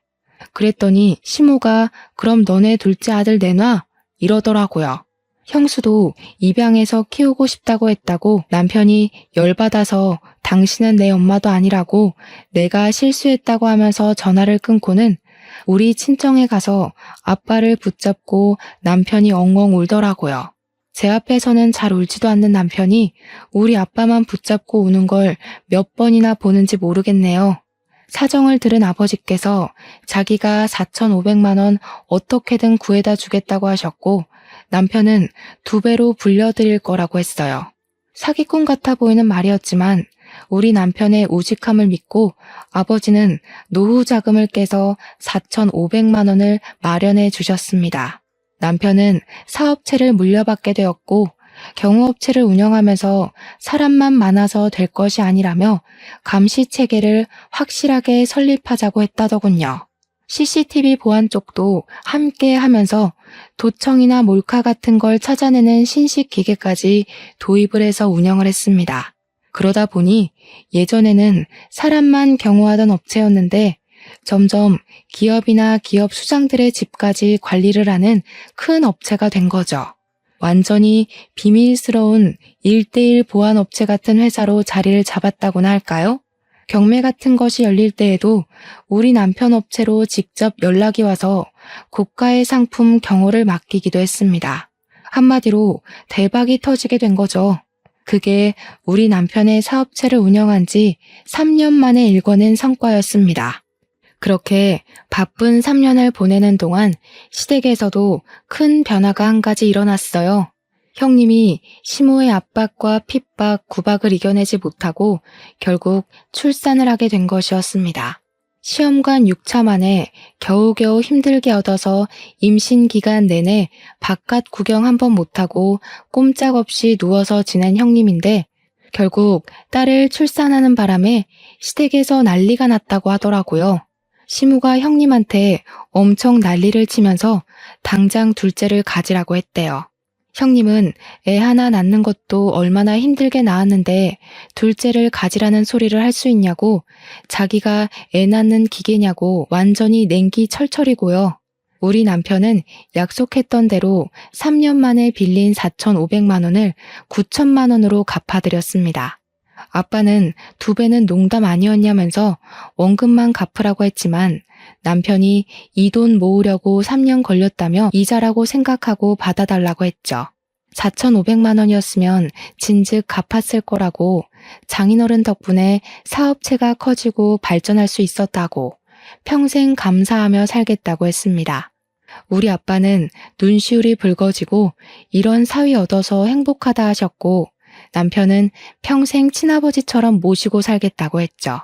그랬더니 시모가 그럼 너네 둘째 아들 내놔 이러더라고요. 형수도 입양해서 키우고 싶다고 했다고 남편이 열받아서 당신은 내 엄마도 아니라고 내가 실수했다고 하면서 전화를 끊고는 우리 친정에 가서 아빠를 붙잡고 남편이 엉엉 울더라고요. 제 앞에서는 잘 울지도 않는 남편이 우리 아빠만 붙잡고 우는 걸 몇 번이나 보는지 모르겠네요. 사정을 들은 아버지께서 자기가 4,500만 원 어떻게든 구해다 주겠다고 하셨고 남편은 2배로 불려드릴 거라고 했어요. 사기꾼 같아 보이는 말이었지만 우리 남편의 우직함을 믿고 아버지는 노후 자금을 깨서 4,500만 원을 마련해 주셨습니다. 남편은 사업체를 물려받게 되었고 경호업체를 운영하면서 사람만 많아서 될 것이 아니라며 감시체계를 확실하게 설립하자고 했다더군요. CCTV 보안 쪽도 함께 하면서 도청이나 몰카 같은 걸 찾아내는 신식 기계까지 도입을 해서 운영을 했습니다. 그러다 보니 예전에는 사람만 경호하던 업체였는데 점점 기업이나 기업 수장들의 집까지 관리를 하는 큰 업체가 된 거죠. 완전히 비밀스러운 1:1 보안업체 같은 회사로 자리를 잡았다고나 할까요? 경매 같은 것이 열릴 때에도 우리 남편 업체로 직접 연락이 와서 고가의 상품 경호를 맡기기도 했습니다. 한마디로 대박이 터지게 된 거죠. 그게 우리 남편의 사업체를 운영한 지 3년 만에 일궈낸 성과였습니다. 그렇게 바쁜 3년을 보내는 동안 시댁에서도 큰 변화가 한 가지 일어났어요. 형님이 시모의 압박과 핍박, 구박을 이겨내지 못하고 결국 출산을 하게 된 것이었습니다. 시험관 6차 만에 겨우겨우 힘들게 얻어서 임신 기간 내내 바깥 구경 한 번 못하고 꼼짝없이 누워서 지낸 형님인데 결국 딸을 출산하는 바람에 시댁에서 난리가 났다고 하더라고요. 시무가 형님한테 엄청 난리를 치면서 당장 둘째를 가지라고 했대요. 형님은 애 하나 낳는 것도 얼마나 힘들게 낳았는데 둘째를 가지라는 소리를 할 수 있냐고 자기가 애 낳는 기계냐고 완전히 냉기 철철이고요. 우리 남편은 약속했던 대로 3년 만에 빌린 4,500만 원을 9천만 원으로 갚아드렸습니다. 아빠는 2배는 농담 아니었냐면서 원금만 갚으라고 했지만 남편이 이 돈 모으려고 3년 걸렸다며 이자라고 생각하고 받아달라고 했죠. 4,500만 원이었으면 진즉 갚았을 거라고 장인어른 덕분에 사업체가 커지고 발전할 수 있었다고 평생 감사하며 살겠다고 했습니다. 우리 아빠는 눈시울이 붉어지고 이런 사위 얻어서 행복하다 하셨고 남편은 평생 친아버지처럼 모시고 살겠다고 했죠.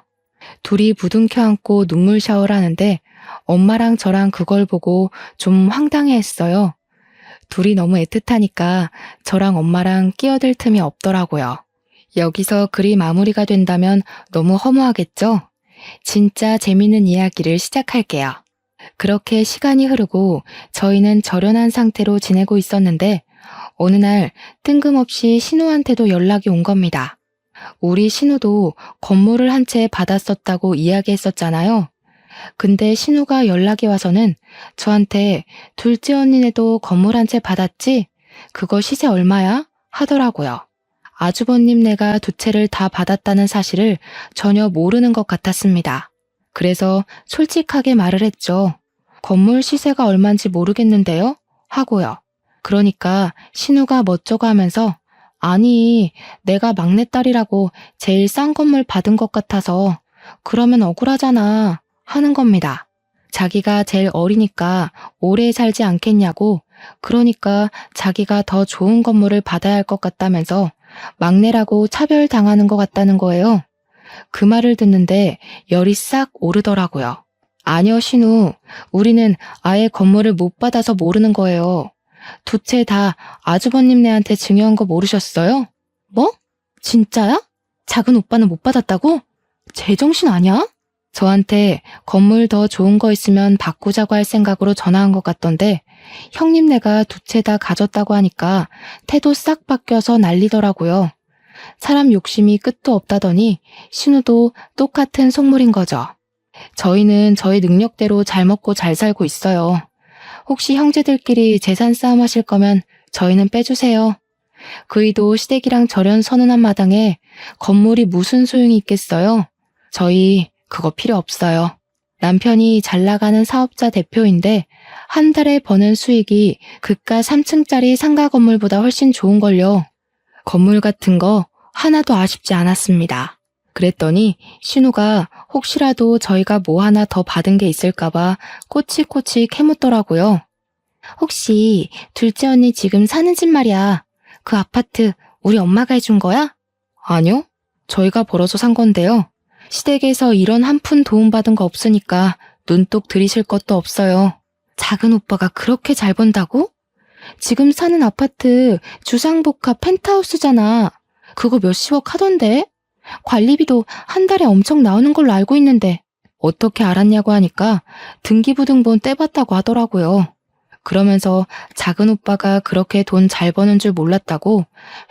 둘이 부둥켜 안고 눈물 샤워를 하는데 엄마랑 저랑 그걸 보고 좀 황당해했어요. 둘이 너무 애틋하니까 저랑 엄마랑 끼어들 틈이 없더라고요. 여기서 글이 마무리가 된다면 너무 허무하겠죠? 진짜 재밌는 이야기를 시작할게요. 그렇게 시간이 흐르고 저희는 절연한 상태로 지내고 있었는데 어느 날 뜬금없이 신우한테도 연락이 온 겁니다. 우리 신우도 건물을 한 채 받았었다고 이야기했었잖아요. 근데 신우가 연락이 와서는 저한테 둘째 언니네도 건물 한 채 받았지? 그거 시세 얼마야? 하더라고요. 아주버님네가 두 채를 다 받았다는 사실을 전혀 모르는 것 같았습니다. 그래서 솔직하게 말을 했죠. 건물 시세가 얼만지 모르겠는데요? 하고요. 그러니까 신우가 멋쩍어 하면서 아니, 내가 막내딸이라고 제일 싼 건물 받은 것 같아서 그러면 억울하잖아 하는 겁니다. 자기가 제일 어리니까 오래 살지 않겠냐고 그러니까 자기가 더 좋은 건물을 받아야 할 것 같다면서 막내라고 차별당하는 것 같다는 거예요. 그 말을 듣는데 열이 싹 오르더라고요. 아니요, 신우. 우리는 아예 건물을 못 받아서 모르는 거예요. 두 채 다 아주버님네한테 증여한 거 모르셨어요? 뭐? 진짜야? 작은 오빠는 못 받았다고? 제정신 아니야? 저한테 건물 더 좋은 거 있으면 바꾸자고 할 생각으로 전화한 것 같던데 형님네가 두 채 다 가졌다고 하니까 태도 싹 바뀌어서 난리더라고요. 사람 욕심이 끝도 없다더니 신우도 똑같은 속물인 거죠. 저희는 저희 능력대로 잘 먹고 잘 살고 있어요. 혹시 형제들끼리 재산 싸움 하실 거면 저희는 빼주세요. 그이도 시댁이랑 절연 선언한 마당에 건물이 무슨 소용이 있겠어요? 저희 그거 필요 없어요. 남편이 잘 나가는 사업자 대표인데 한 달에 버는 수익이 그깟 3층짜리 상가 건물보다 훨씬 좋은걸요. 건물 같은 거 하나도 아쉽지 않았습니다. 그랬더니 신우가 혹시라도 저희가 뭐 하나 더 받은 게 있을까봐 꼬치꼬치 캐묻더라고요. 혹시 둘째 언니 지금 사는 집 말이야. 그 아파트 우리 엄마가 해준 거야? 아니요. 저희가 벌어서 산 건데요. 시댁에서 이런 한 푼 도움받은 거 없으니까 눈독 들이실 것도 없어요. 작은 오빠가 그렇게 잘 번다고? 지금 사는 아파트 주상복합 펜트하우스잖아. 그거 몇십억 하던데? 관리비도 한 달에 엄청 나오는 걸로 알고 있는데 어떻게 알았냐고 하니까 등기부등본 떼봤다고 하더라고요. 그러면서 작은 오빠가 그렇게 돈 잘 버는 줄 몰랐다고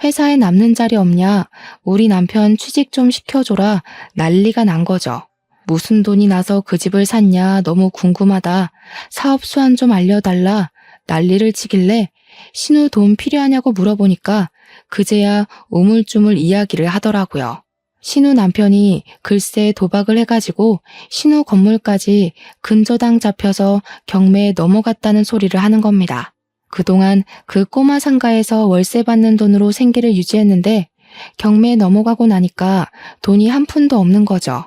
회사에 남는 자리 없냐 우리 남편 취직 좀 시켜줘라 난리가 난 거죠. 무슨 돈이 나서 그 집을 샀냐 너무 궁금하다. 사업 수완 좀 알려달라. 난리를 치길래 신우 돈 필요하냐고 물어보니까 그제야 우물쭈물 이야기를 하더라고요. 신우 남편이 글쎄 도박을 해가지고 신우 건물까지 근저당 잡혀서 경매에 넘어갔다는 소리를 하는 겁니다. 그동안 그 꼬마 상가에서 월세 받는 돈으로 생계를 유지했는데 경매에 넘어가고 나니까 돈이 한 푼도 없는 거죠.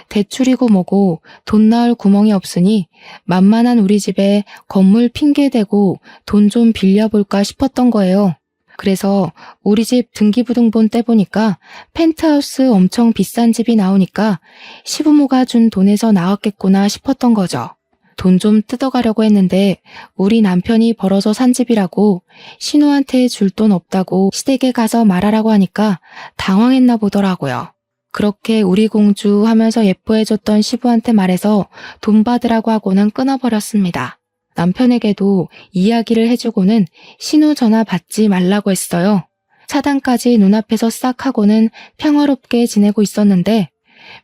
대출이고 뭐고 돈 나올 구멍이 없으니 만만한 우리 집에 건물 핑계대고 돈 좀 빌려볼까 싶었던 거예요. 그래서 우리 집 등기부등본 떼보니까 펜트하우스 엄청 비싼 집이 나오니까 시부모가 준 돈에서 나왔겠구나 싶었던 거죠. 돈 좀 뜯어가려고 했는데 우리 남편이 벌어서 산 집이라고 신우한테 줄 돈 없다고 시댁에 가서 말하라고 하니까 당황했나 보더라고요. 그렇게 우리 공주 하면서 예뻐해줬던 시부한테 말해서 돈 받으라고 하고는 끊어버렸습니다. 남편에게도 이야기를 해주고는 신우 전화 받지 말라고 했어요. 차단까지 눈앞에서 싹 하고는 평화롭게 지내고 있었는데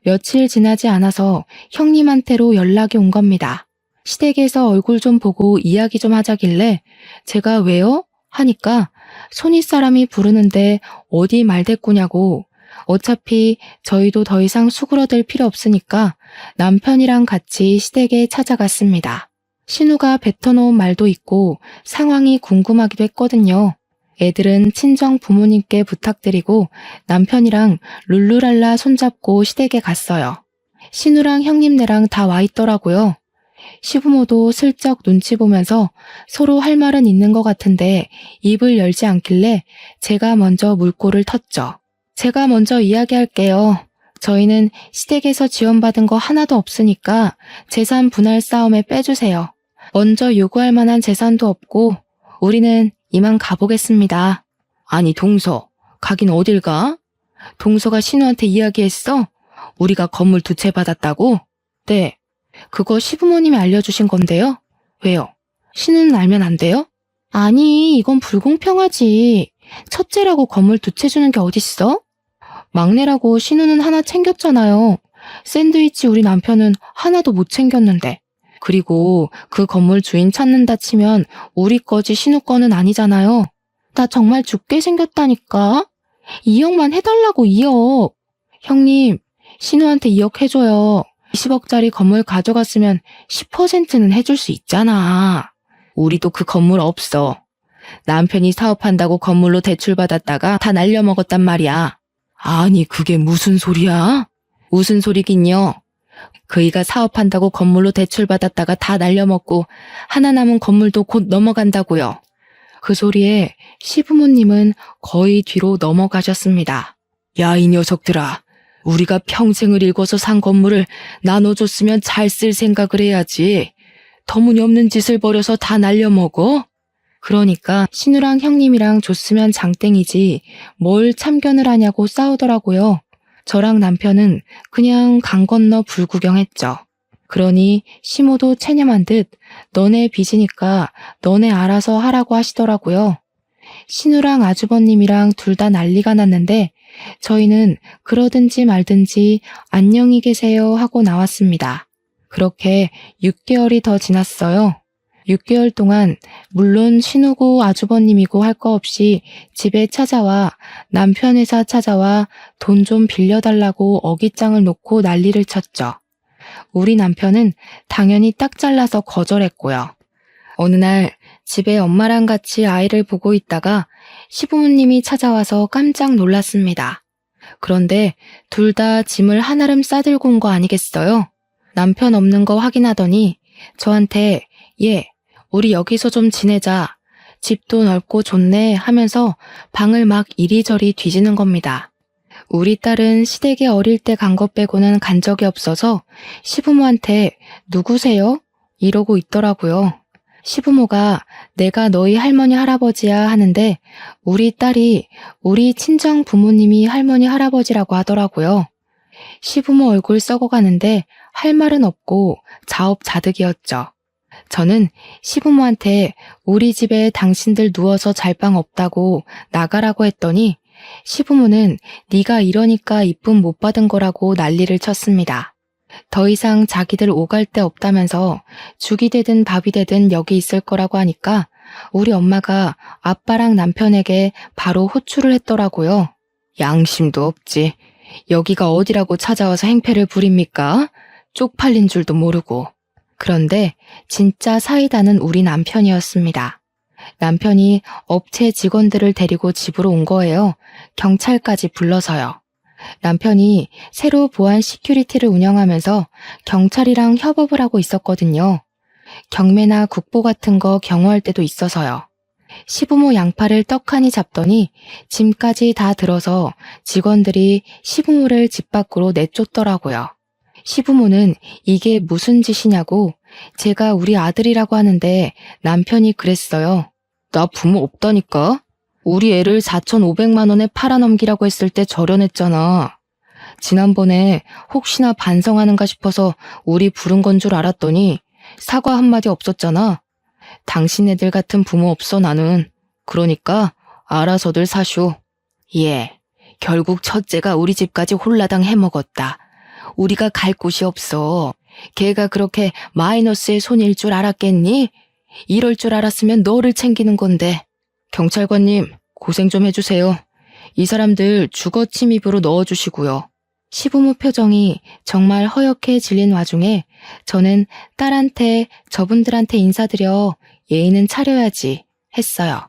며칠 지나지 않아서 형님한테로 연락이 온 겁니다. 시댁에서 얼굴 좀 보고 이야기 좀 하자길래 제가 왜요? 하니까 손윗사람이 부르는데 어디 말대꾸냐고 어차피 저희도 더 이상 수그러들 필요 없으니까 남편이랑 같이 시댁에 찾아갔습니다. 신우가 뱉어놓은 말도 있고 상황이 궁금하기도 했거든요. 애들은 친정 부모님께 부탁드리고 남편이랑 룰루랄라 손잡고 시댁에 갔어요. 신우랑 형님네랑 다 와 있더라고요. 시부모도 슬쩍 눈치 보면서 서로 할 말은 있는 것 같은데 입을 열지 않길래 제가 먼저 물꼬를 텄죠. 제가 먼저 이야기할게요. 저희는 시댁에서 지원받은 거 하나도 없으니까 재산 분할 싸움에 빼주세요. 먼저 요구할 만한 재산도 없고 우리는 이만 가보겠습니다. 아니 동서, 가긴 어딜 가? 동서가 신우한테 이야기했어? 우리가 건물 두 채 받았다고? 네. 그거 시부모님이 알려주신 건데요. 왜요? 신우는 알면 안 돼요? 아니, 이건 불공평하지. 첫째라고 건물 두 채 주는 게 어딨어? 막내라고 신우는 하나 챙겼잖아요. 샌드위치 우리 남편은 하나도 못 챙겼는데. 그리고 그 건물 주인 찾는다 치면 우리 거지 신우 거는 아니잖아요. 나 정말 죽게 생겼다니까. 2억만 해달라고 2억. 형님, 신우한테 2억 해줘요. 20억짜리 건물 가져갔으면 10%는 해줄 수 있잖아. 우리도 그 건물 없어. 남편이 사업한다고 건물로 대출받았다가 다 날려먹었단 말이야. 아니, 그게 무슨 소리야? 무슨 소리긴요. 그이가 사업한다고 건물로 대출받았다가 다 날려먹고 하나 남은 건물도 곧 넘어간다고요. 그 소리에 시부모님은 거의 뒤로 넘어가셨습니다. 야, 이 녀석들아. 우리가 평생을 일궈서 산 건물을 나눠줬으면 잘 쓸 생각을 해야지. 터무니없는 짓을 벌여서 다 날려먹어? 그러니까 신우랑 형님이랑 줬으면 장땡이지 뭘 참견을 하냐고 싸우더라고요. 저랑 남편은 그냥 강 건너 불구경했죠. 그러니 시모도 체념한 듯 너네 빚이니까 너네 알아서 하라고 하시더라고요. 신우랑 아주버님이랑 둘 다 난리가 났는데 저희는 그러든지 말든지 안녕히 계세요 하고 나왔습니다. 그렇게 6개월이 더 지났어요. 6개월 동안 물론 신우고 아주버님이고 할 거 없이 집에 찾아와 남편 회사 찾아와 돈 좀 빌려달라고 어깃장을 놓고 난리를 쳤죠. 우리 남편은 당연히 딱 잘라서 거절했고요. 어느 날 집에 엄마랑 같이 아이를 보고 있다가 시부모님이 찾아와서 깜짝 놀랐습니다. 그런데 둘 다 짐을 한아름 싸들고 온 거 아니겠어요? 남편 없는 거 확인하더니 저한테 우리 여기서 좀 지내자. 집도 넓고 좋네 하면서 방을 막 이리저리 뒤지는 겁니다. 우리 딸은 시댁에 어릴 때 간 것 빼고는 간 적이 없어서 시부모한테 누구세요? 이러고 있더라고요. 시부모가 내가 너희 할머니 할아버지야 하는데 우리 딸이 우리 친정 부모님이 할머니 할아버지라고 하더라고요. 시부모 얼굴 썩어가는데 할 말은 없고 자업자득이었죠. 저는 시부모한테 우리 집에 당신들 누워서 잘 방 없다고 나가라고 했더니 시부모는 네가 이러니까 이쁨 못 받은 거라고 난리를 쳤습니다. 더 이상 자기들 오갈 데 없다면서 죽이 되든 밥이 되든 여기 있을 거라고 하니까 우리 엄마가 아빠랑 남편에게 바로 호출을 했더라고요. 양심도 없지. 여기가 어디라고 찾아와서 행패를 부립니까? 쪽팔린 줄도 모르고. 그런데 진짜 사이다는 우리 남편이었습니다. 남편이 업체 직원들을 데리고 집으로 온 거예요. 경찰까지 불러서요. 남편이 새로 보안 시큐리티를 운영하면서 경찰이랑 협업을 하고 있었거든요. 경매나 국보 같은 거 경호할 때도 있어서요. 시부모 양팔을 떡하니 잡더니 짐까지 다 들어서 직원들이 시부모를 집 밖으로 내쫓더라고요. 시부모는 이게 무슨 짓이냐고 제가 우리 아들이라고 하는데 남편이 그랬어요. 나 부모 없다니까? 우리 애를 4,500만 원에 팔아넘기라고 했을 때 절연했잖아. 지난번에 혹시나 반성하는가 싶어서 우리 부른 건 줄 알았더니 사과 한마디 없었잖아. 당신 애들 같은 부모 없어 나는. 그러니까 알아서들 사쇼. 결국 첫째가 우리 집까지 홀라당 해먹었다. 우리가 갈 곳이 없어. 걔가 그렇게 마이너스의 손일 줄 알았겠니? 이럴 줄 알았으면 너를 챙기는 건데. 경찰관님, 고생 좀 해주세요. 이 사람들 주거 침입으로 넣어주시고요. 시부모 표정이 정말 허옇게 질린 와중에 저는 딸한테 저분들한테 인사드려 예의는 차려야지 했어요.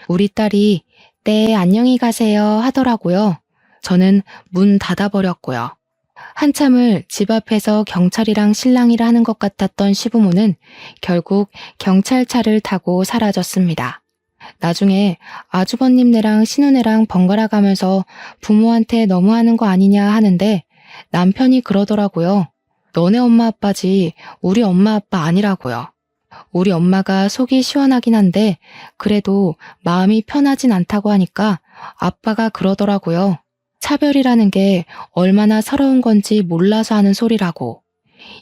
우리 딸이 네, 안녕히 가세요 하더라고요. 저는 문 닫아버렸고요. 한참을 집 앞에서 경찰이랑 실랑이를 하는 것 같았던 시부모는 결국 경찰차를 타고 사라졌습니다. 나중에 아주버님네랑 신우네랑 번갈아 가면서 부모한테 너무하는 거 아니냐 하는데 남편이 그러더라고요. 너네 엄마 아빠지 우리 엄마 아빠 아니라고요. 우리 엄마가 속이 시원하긴 한데 그래도 마음이 편하진 않다고 하니까 아빠가 그러더라고요. 차별이라는 게 얼마나 서러운 건지 몰라서 하는 소리라고.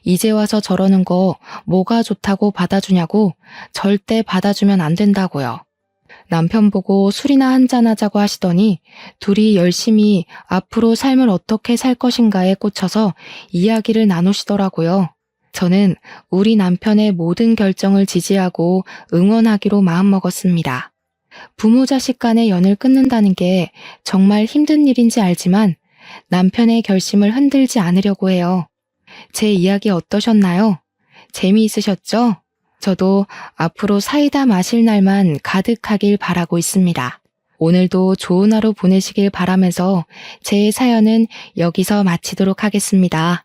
이제 와서 저러는 거 뭐가 좋다고 받아주냐고 절대 받아주면 안 된다고요. 남편 보고 술이나 한잔하자고 하시더니 둘이 열심히 앞으로 삶을 어떻게 살 것인가에 꽂혀서 이야기를 나누시더라고요. 저는 우리 남편의 모든 결정을 지지하고 응원하기로 마음먹었습니다. 부모 자식 간의 연을 끊는다는 게 정말 힘든 일인지 알지만 남편의 결심을 흔들지 않으려고 해요. 제 이야기 어떠셨나요? 재미있으셨죠? 저도 앞으로 사이다 마실 날만 가득하길 바라고 있습니다. 오늘도 좋은 하루 보내시길 바라면서 제 사연은 여기서 마치도록 하겠습니다.